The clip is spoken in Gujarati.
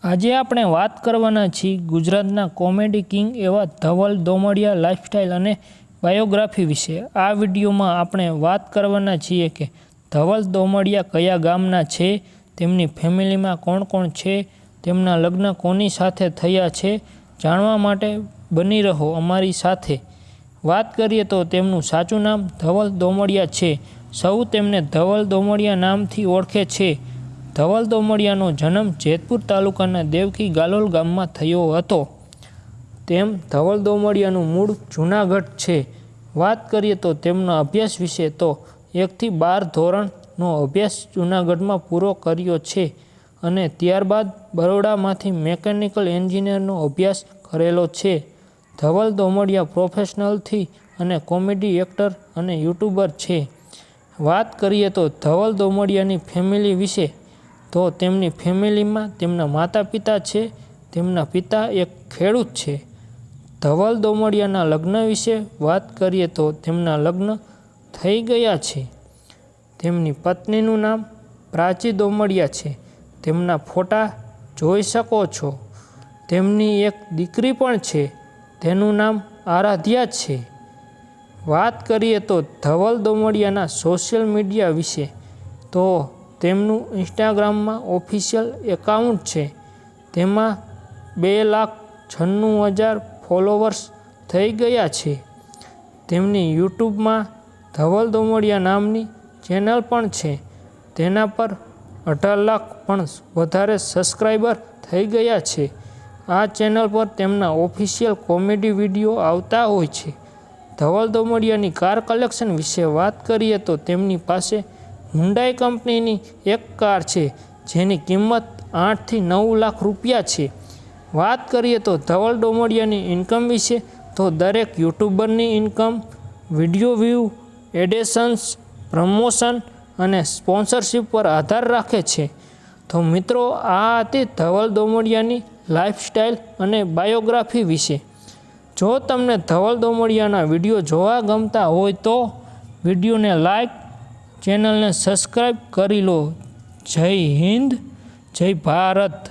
આજે આપણે વાત કરવાના છીએ ગુજરાતના કોમેડી કિંગ એવા ધવલ દોમડિયા લાઇફસ્ટાઇલ અને બાયોગ્રાફી વિશે। આ વિડીયોમાં આપણે વાત કરવાના છીએ કે ધવલ દોમડિયા કયા ગામના છે, તેમની ફેમિલીમાં કોણ કોણ છે, તેમના લગ્ન કોની સાથે થયા છે। જાણવા માટે બની રહો અમારી સાથે। વાત કરીએ તો તેમનું સાચું નામ ધવલ દોમડિયા છે। સૌ તેમને ધવલ દોમડિયા નામથી ઓળખે છે। ધવલ દોમડિયાનો જન્મ જેતપુર તાલુકાના દેવકી ગાલોલ ગામમાં થયો હતો। તેમ ધવલ દોમડિયાનું મૂળ જૂનાગઢ છે। વાત કરીએ તો તેમના અભ્યાસ વિશે તો 1 થી 12 ધોરણનો અભ્યાસ જૂનાગઢમાં પૂરો કર્યો છે અને ત્યારબાદ બરોડામાંથી મેકેનિકલ એન્જિનિયરનો અભ્યાસ કરેલો છે। ધવલ દોમડિયા પ્રોફેશનલથી અને કોમેડી એક્ટર અને યુટ્યુબર છે। વાત કરીએ તો ધવલ દોમડિયાની ફેમિલી વિશે તો તેમની ફેમિલીમાં તેમના માતા પિતા છે। તેમના પિતા એક ખેડૂત છે। ધવલ દોમડિયાના લગ્ન વિશે વાત કરીએ તો તેમના લગ્ન થઈ ગયા છે। તેમની પત્નીનું નામ પ્રાચી દોમડિયા છે। તેમના ફોટા જોઈ શકો છો। તેમની એક દીકરી પણ છે, તેનું નામ આરાધ્યા છે। વાત કરીએ તો ધવલ દોમડિયાના સોશિયલ મીડિયા વિશે તો તેમનું ઇન્સ્ટાગ્રામમાં ઓફિશિયલ એકાઉન્ટ છે, તેમાં 2,96,000 ફોલોવર્સ થઈ ગયા છે। તેમની યુટ્યુબમાં ધવલ દોમડિયા નામની ચેનલ પણ છે, તેના પર 18 લાખ પણ વધારે સબસ્ક્રાઈબર થઈ ગયા છે। આ ચેનલ પર તેમના ઓફિશિયલ કોમેડી વિડીયો આવતા હોય છે। ધવલ દોમડિયાની કાર કલેક્શન વિશે વાત કરીએ તો તેમની પાસે હુન્ડાઈ કંપનીની એક કાર છે, જેની કિંમત 8 થી 9 લાખ રૂપિયા છે। વાત કરીએ તો ધવલ દોમડિયાની ઇન્કમ વિશે તો દરેક યુટ્યુબરની ઇન્કમ વિડીયો વ્યૂ, એડેશન્સ, પ્રમોશન અને સ્પોન્સરશિપ પર આધાર રાખે છે। તો મિત્રો, આ હતી ધવલ દોમડિયાની લાઇફસ્ટાઇલ અને બાયોગ્રાફી વિશે। જો તમને ધવલ દોમડિયાના વિડીયો જોવા ગમતા હોય તો વિડીયોને લાઈક, ચેનલને સબસ્ક્રાઈબ કરી લો। જય હિન્દ, જય ભારત।